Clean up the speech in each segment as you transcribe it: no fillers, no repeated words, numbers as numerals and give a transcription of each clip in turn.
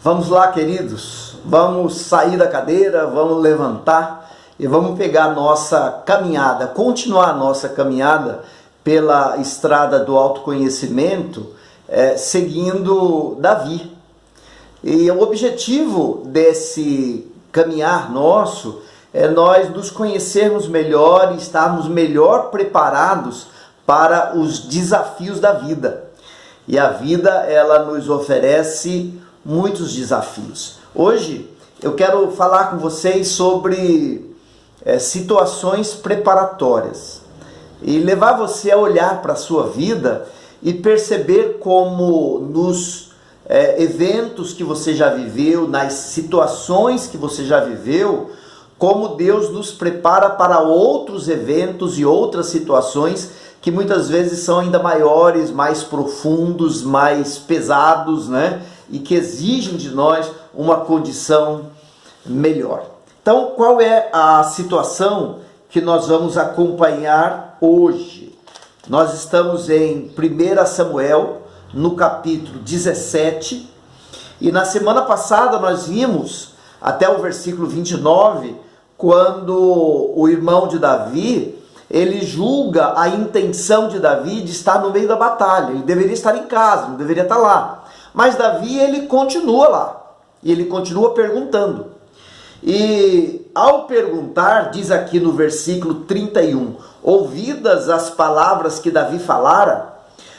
Vamos lá, queridos, vamos sair da cadeira, vamos levantar e vamos pegar a nossa caminhada, continuar a nossa caminhada pela estrada do autoconhecimento, seguindo Davi. E o objetivo desse caminhar nosso é nós nos conhecermos melhor e estarmos melhor preparados para os desafios da vida. E a vida, ela nos oferece muitos desafios. Hoje eu quero falar com vocês sobre situações preparatórias e levar você a olhar para a sua vida e perceber como nos eventos que você já viveu, nas situações que você já viveu, como Deus nos prepara para outros eventos e outras situações que muitas vezes são ainda maiores, mais profundos, mais pesados, né? E que exigem de nós uma condição melhor. Então, qual é a situação que nós vamos acompanhar hoje? Nós estamos em 1 Samuel, no capítulo 17, e na semana passada nós vimos até o versículo 29, quando o irmão de Davi, ele julga a intenção de Davi de estar no meio da batalha. Ele deveria estar em casa, não deveria estar lá. Mas Davi, ele continua lá, e ele continua perguntando. E ao perguntar, diz aqui no versículo 31, ouvidas as palavras que Davi falara,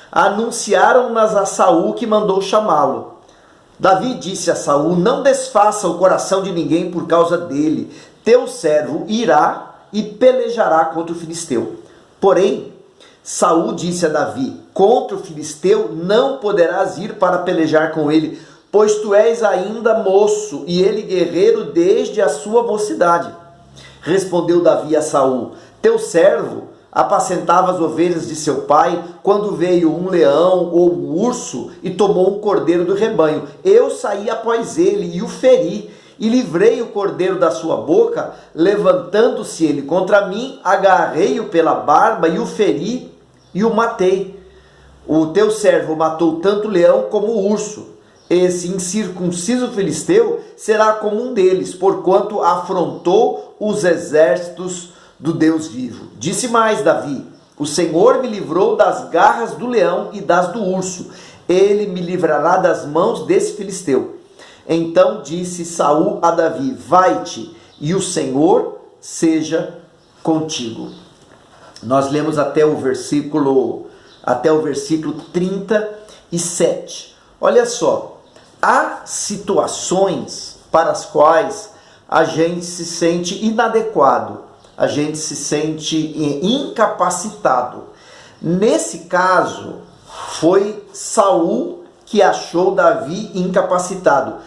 anunciaram-nas a Saul, que mandou chamá-lo. Davi disse a Saul: não desfaça o coração de ninguém por causa dele. Teu servo irá e pelejará contra o filisteu. Porém, Saul disse a Davi: contra o filisteu não poderás ir para pelejar com ele, pois tu és ainda moço e ele guerreiro desde a sua mocidade. Respondeu Davi a Saul: teu servo apacentava as ovelhas de seu pai, quando veio um leão ou um urso e tomou um cordeiro do rebanho. Eu saí após ele e o feri, e livrei o cordeiro da sua boca. Levantando-se ele contra mim, agarrei-o pela barba e o feri e o matei. O teu servo matou tanto o leão como o urso. Esse incircunciso filisteu será como um deles, porquanto afrontou os exércitos do Deus vivo. Disse mais Davi: o Senhor me livrou das garras do leão e das do urso. Ele me livrará das mãos desse filisteu. Então disse Saul a Davi: vai-te, e o Senhor seja contigo. Nós lemos até o versículo 37. Olha só, há situações para as quais a gente se sente inadequado, a gente se sente incapacitado. Nesse caso, foi Saul que achou Davi incapacitado.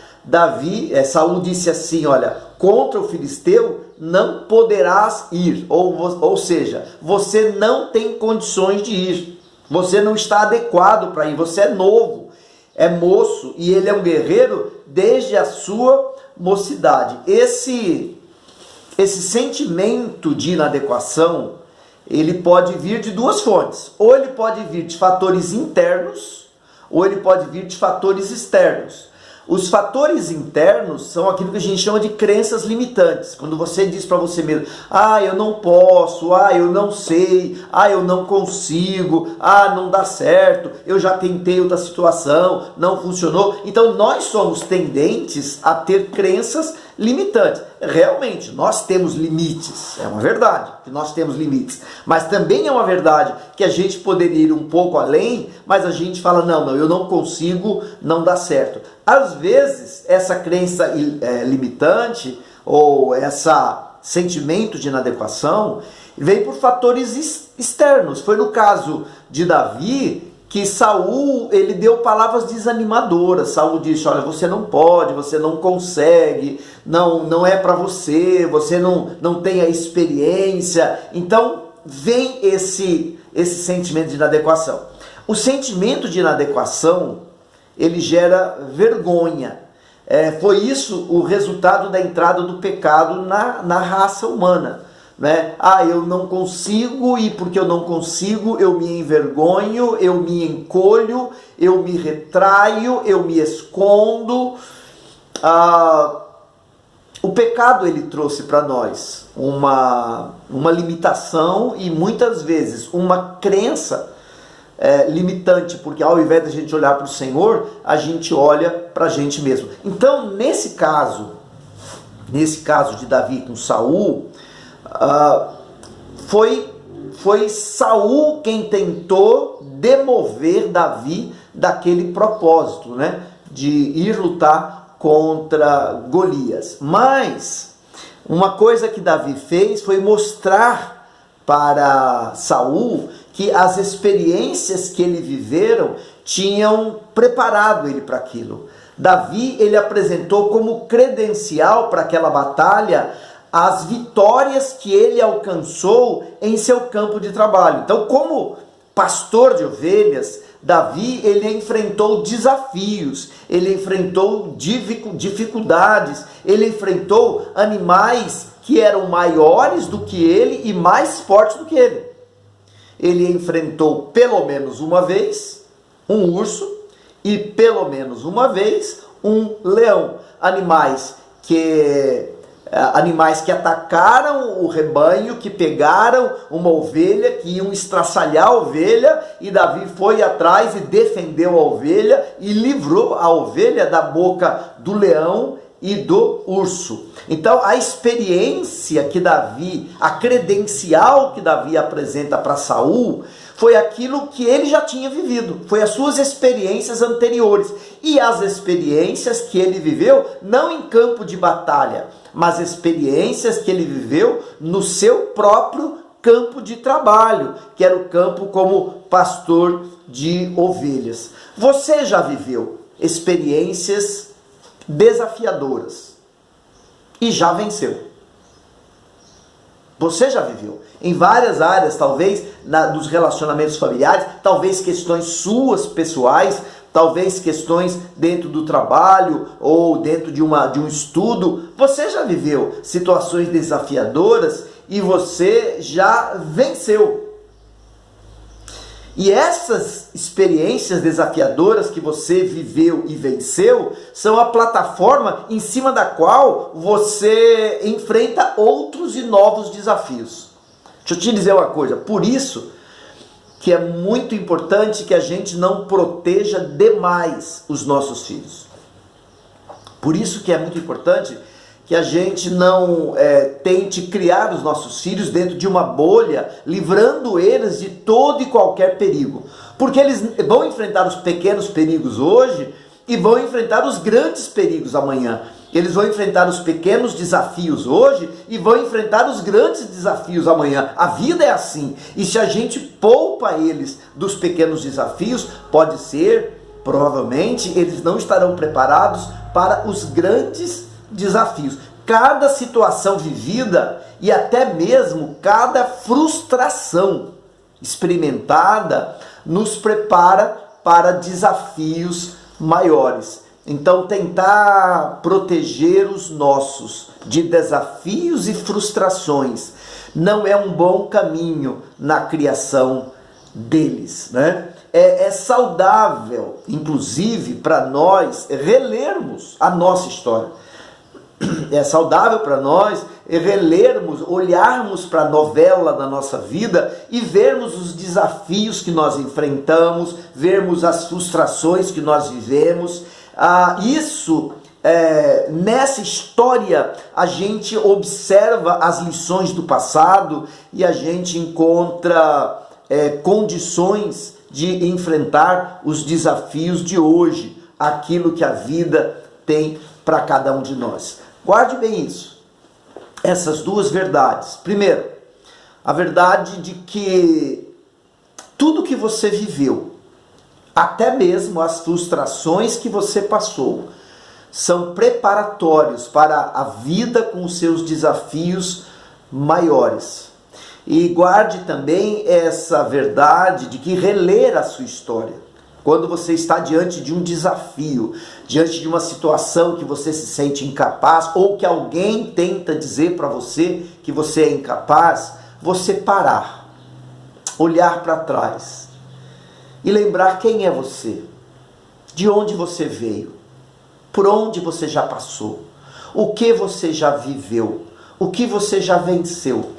Saul disse assim: olha, contra o filisteu não poderás ir, ou seja, você não tem condições de ir, você não está adequado para ir, você é novo, é moço, e ele é um guerreiro desde a sua mocidade. Esse sentimento de inadequação, ele pode vir de duas fontes. Ou ele pode vir de fatores internos, ou ele pode vir de fatores externos. Os fatores internos são aquilo que a gente chama de crenças limitantes. Quando você diz para você mesmo: eu não posso, eu não sei, eu não consigo, não dá certo, eu já tentei outra situação, não funcionou. Então nós somos tendentes a ter crenças limitantes. Realmente, nós temos limites, é uma verdade que nós temos limites, mas também é uma verdade que a gente poderia ir um pouco além, mas a gente fala: não, eu não consigo, não dá certo. Às vezes, essa crença limitante, ou esse sentimento de inadequação, vem por fatores externos. Foi no caso de Davi que Saul, ele deu palavras desanimadoras. Saul disse: olha, você não pode, você não consegue, não é para você, você não tem a experiência. Então vem esse sentimento de inadequação. O sentimento de inadequação, ele gera vergonha. Foi isso o resultado da entrada do pecado na raça humana. né? Eu não consigo, e porque eu não consigo, eu me envergonho, eu me encolho, eu me retraio, eu me escondo. O pecado ele trouxe para nós uma limitação e muitas vezes uma crença limitante, porque ao invés de a gente olhar para o Senhor, a gente olha para a gente mesmo. Então, nesse caso de Davi com Saul, foi Saul quem tentou demover Davi daquele propósito, né, de ir lutar contra Golias. Mas uma coisa que Davi fez foi mostrar para Saul que as experiências que ele viveram tinham preparado ele para aquilo. Davi, ele apresentou como credencial para aquela batalha as vitórias que ele alcançou em seu campo de trabalho. Então, como pastor de ovelhas, Davi, ele enfrentou desafios, ele enfrentou dificuldades, ele enfrentou animais que eram maiores do que ele e mais fortes do que ele. Ele enfrentou pelo menos uma vez um urso e pelo menos uma vez um leão. Animais que atacaram o rebanho, que pegaram uma ovelha, que iam estraçalhar a ovelha, e Davi foi atrás e defendeu a ovelha e livrou a ovelha da boca do leão e do urso. Então a experiência que Davi, a credencial que Davi apresenta para Saul, foi aquilo que ele já tinha vivido, foi as suas experiências anteriores, e as experiências que ele viveu, não em campo de batalha, mas experiências que ele viveu no seu próprio campo de trabalho, que era o campo como pastor de ovelhas. Você já viveu experiências desafiadoras e já venceu. Você já viveu em várias áreas, talvez dos relacionamentos familiares, talvez questões suas pessoais, talvez questões dentro do trabalho ou dentro de um estudo. Você já viveu situações desafiadoras e você já venceu. E essas experiências desafiadoras que você viveu e venceu são a plataforma em cima da qual você enfrenta outros e novos desafios. Deixa eu te dizer uma coisa, por isso que é muito importante que a gente não proteja demais os nossos filhos. Por isso que é muito importante que a gente não tente criar os nossos filhos dentro de uma bolha, livrando eles de todo e qualquer perigo. Porque eles vão enfrentar os pequenos perigos hoje e vão enfrentar os grandes perigos amanhã. Eles vão enfrentar os pequenos desafios hoje e vão enfrentar os grandes desafios amanhã. A vida é assim. E se a gente poupa eles dos pequenos desafios, pode ser, provavelmente, eles não estarão preparados para os grandes desafios. Cada situação vivida e até mesmo cada frustração experimentada nos prepara para desafios maiores. Então, tentar proteger os nossos de desafios e frustrações não é um bom caminho na criação deles, né? É saudável, inclusive, para nós relermos a nossa história. É saudável para nós relermos, olharmos para a novela da nossa vida e vermos os desafios que nós enfrentamos, vermos as frustrações que nós vivemos. Nessa história a gente observa as lições do passado e a gente encontra condições de enfrentar os desafios de hoje, aquilo que a vida tem para cada um de nós. Guarde bem isso, essas duas verdades. Primeiro, a verdade de que tudo que você viveu, até mesmo as frustrações que você passou, são preparatórios para a vida com os seus desafios maiores. E guarde também essa verdade de que reler a sua história, quando você está diante de um desafio, diante de uma situação que você se sente incapaz, ou que alguém tenta dizer para você que você é incapaz, você parar, olhar para trás e lembrar quem é você, de onde você veio, por onde você já passou, o que você já viveu, o que você já venceu.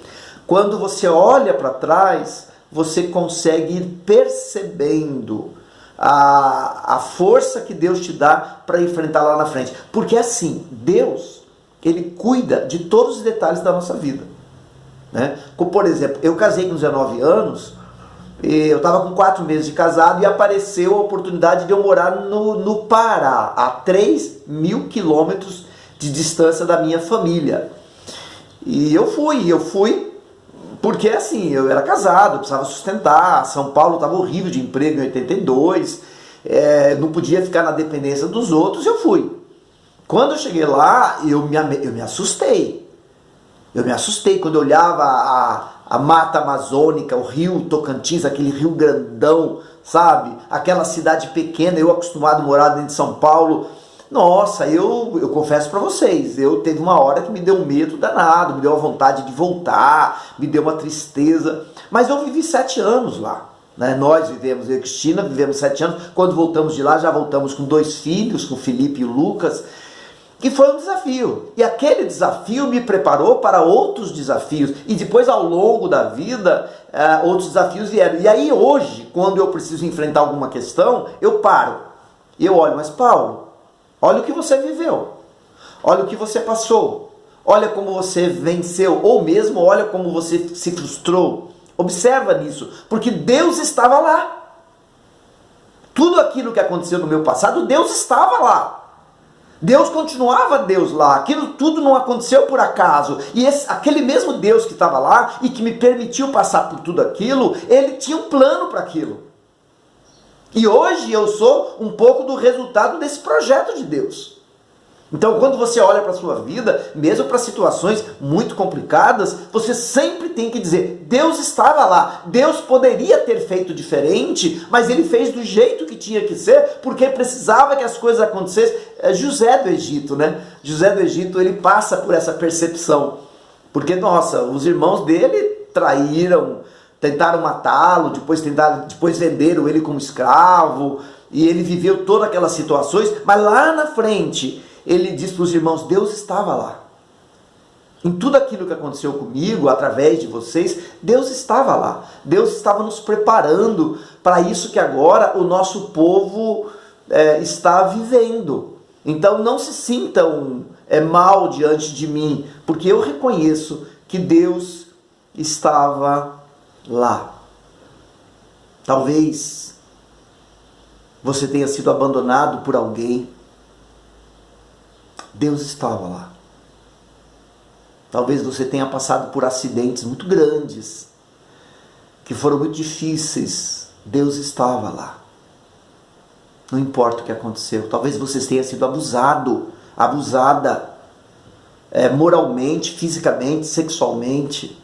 Quando você olha para trás, você consegue ir percebendo a força que Deus te dá para enfrentar lá na frente. Porque assim, Deus, Ele cuida de todos os detalhes da nossa vida, né? Como, por exemplo, eu casei com 19 anos, eu estava com 4 meses de casado e apareceu a oportunidade de eu morar no Pará, a 3.000 quilômetros de distância da minha família. E eu fui porque assim, eu era casado, eu precisava sustentar, São Paulo estava horrível de emprego em 82, não podia ficar na dependência dos outros, eu fui. Quando eu cheguei lá, eu me assustei. Eu me assustei quando eu olhava a mata amazônica, o rio Tocantins, aquele rio grandão, sabe? Aquela cidade pequena, eu acostumado a morar dentro de São Paulo. Nossa, eu confesso para vocês, teve uma hora que me deu um medo danado, me deu uma vontade de voltar, me deu uma tristeza. Mas eu vivi 7 anos lá, né? Nós vivemos, eu e Cristina vivemos 7 anos. Quando voltamos de lá, já voltamos com 2 filhos, com o Felipe e o Lucas. E foi um desafio. E aquele desafio me preparou para outros desafios. E depois, ao longo da vida, outros desafios vieram. E aí hoje, quando eu preciso enfrentar alguma questão, eu paro. E eu olho, mas Paulo, olha o que você viveu. Olha o que você passou. Olha como você venceu. Ou mesmo, olha como você se frustrou. Observa nisso. Porque Deus estava lá. Tudo aquilo que aconteceu no meu passado, Deus estava lá. Deus continuava Deus lá, aquilo tudo não aconteceu por acaso, e aquele mesmo Deus que estava lá e que me permitiu passar por tudo aquilo, Ele tinha um plano para aquilo. E hoje eu sou um pouco do resultado desse projeto de Deus. Então, quando você olha para a sua vida, mesmo para situações muito complicadas, você sempre tem que dizer, Deus estava lá, Deus poderia ter feito diferente, mas Ele fez do jeito que tinha que ser, porque precisava que as coisas acontecessem. José do Egito, né? José do Egito, ele passa por essa percepção, porque, nossa, os irmãos dele traíram, tentaram matá-lo, depois venderam ele como escravo, e ele viveu todas aquelas situações, mas lá na frente ele diz para os irmãos, Deus estava lá. Em tudo aquilo que aconteceu comigo, através de vocês, Deus estava lá. Deus estava nos preparando para isso que agora o nosso povo está vivendo. Então não se sintam mal diante de mim, porque eu reconheço que Deus estava lá. Talvez você tenha sido abandonado por alguém. Deus estava lá. Talvez você tenha passado por acidentes muito grandes, que foram muito difíceis. Deus estava lá. Não importa o que aconteceu. Talvez você tenha sido abusado, abusada, moralmente, fisicamente, sexualmente.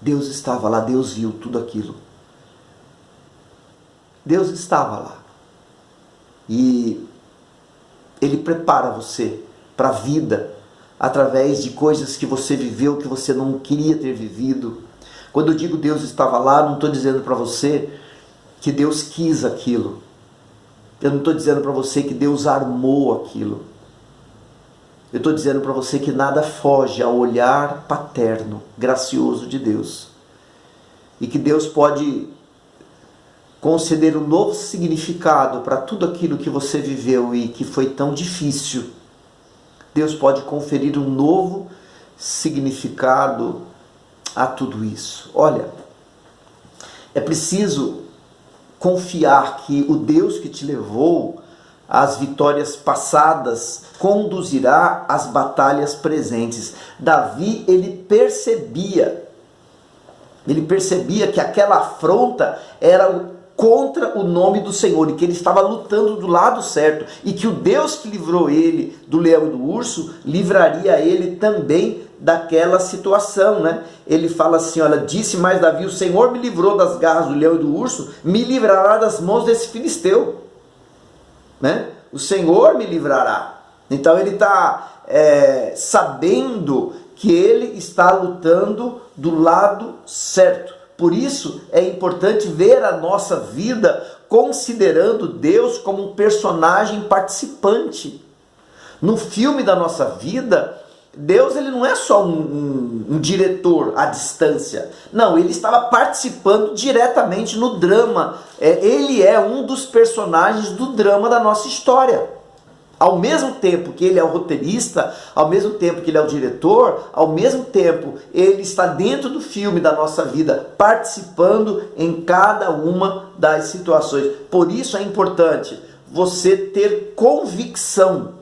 Deus estava lá, Deus viu tudo aquilo. Deus estava lá. E Ele prepara você para a vida através de coisas que você viveu, que você não queria ter vivido. Quando eu digo Deus estava lá, não estou dizendo para você que Deus quis aquilo. Eu não estou dizendo para você que Deus armou aquilo. Eu estou dizendo para você que nada foge ao olhar paterno, gracioso de Deus. E que Deus pode conceder um novo significado para tudo aquilo que você viveu e que foi tão difícil. Deus pode conferir um novo significado a tudo isso. Olha, é preciso confiar que o Deus que te levou às vitórias passadas conduzirá às batalhas presentes. Davi, ele percebia que aquela afronta era contra o nome do Senhor, e que ele estava lutando do lado certo, e que o Deus que livrou ele do leão e do urso, livraria ele também daquela situação, né? Ele fala assim, olha, disse mais Davi, o Senhor me livrou das garras do leão e do urso, me livrará das mãos desse filisteu, né? O Senhor me livrará. Então ele está sabendo que ele está lutando do lado certo. Por isso é importante ver a nossa vida considerando Deus como um personagem participante. No filme da nossa vida, Deus ele não é só um diretor à distância. Não, ele estava participando diretamente no drama. Ele é um dos personagens do drama da nossa história. Ao mesmo tempo que ele é o roteirista, ao mesmo tempo que ele é o diretor, ao mesmo tempo ele está dentro do filme da nossa vida, participando em cada uma das situações. Por isso é importante você ter convicção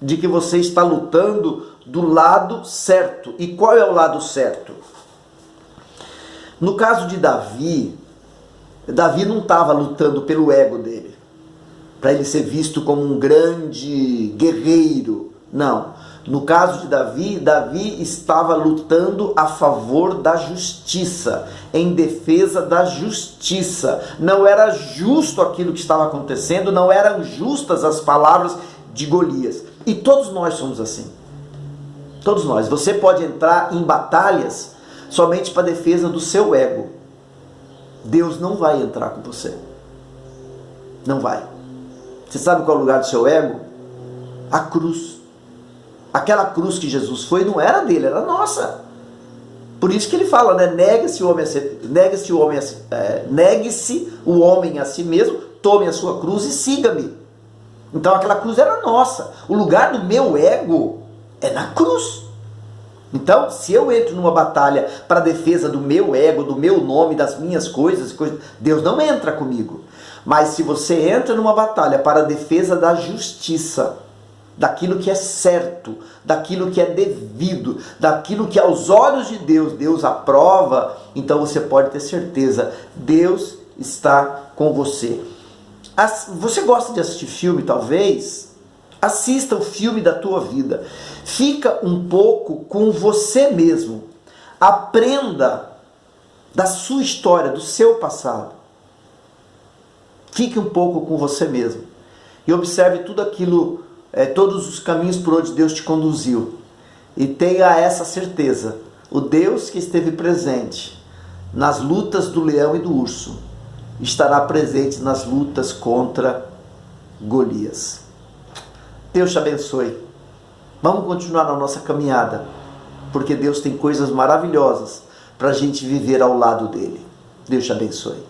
de que você está lutando do lado certo. E qual é o lado certo? No caso de Davi, Davi não estava lutando pelo ego dele, para ele ser visto como um grande guerreiro. Não. No caso de Davi, Davi estava lutando a favor da justiça, em defesa da justiça. Não era justo aquilo que estava acontecendo, não eram justas as palavras de Golias. E todos nós somos assim. Todos nós. Você pode entrar em batalhas somente para a defesa do seu ego. Deus não vai entrar com você. Não vai. Você sabe qual é o lugar do seu ego? A cruz. Aquela cruz que Jesus foi não era dele, era nossa. Por isso que ele fala, né? Negue-se o homem a si mesmo, tome a sua cruz e siga-me. Então aquela cruz era nossa. O lugar do meu ego é na cruz. Então, se eu entro numa batalha para a defesa do meu ego, do meu nome, das minhas coisas, Deus não entra comigo. Mas se você entra numa batalha para a defesa da justiça, daquilo que é certo, daquilo que é devido, daquilo que aos olhos de Deus, Deus aprova, então você pode ter certeza, Deus está com você. Você gosta de assistir filme, talvez? Assista o filme da tua vida. Fica um pouco com você mesmo. Aprenda da sua história, do seu passado. Fique um pouco com você mesmo. E observe tudo aquilo, todos os caminhos por onde Deus te conduziu. E tenha essa certeza. O Deus que esteve presente nas lutas do leão e do urso estará presente nas lutas contra Golias. Deus te abençoe. Vamos continuar na nossa caminhada, porque Deus tem coisas maravilhosas para a gente viver ao lado dele. Deus te abençoe.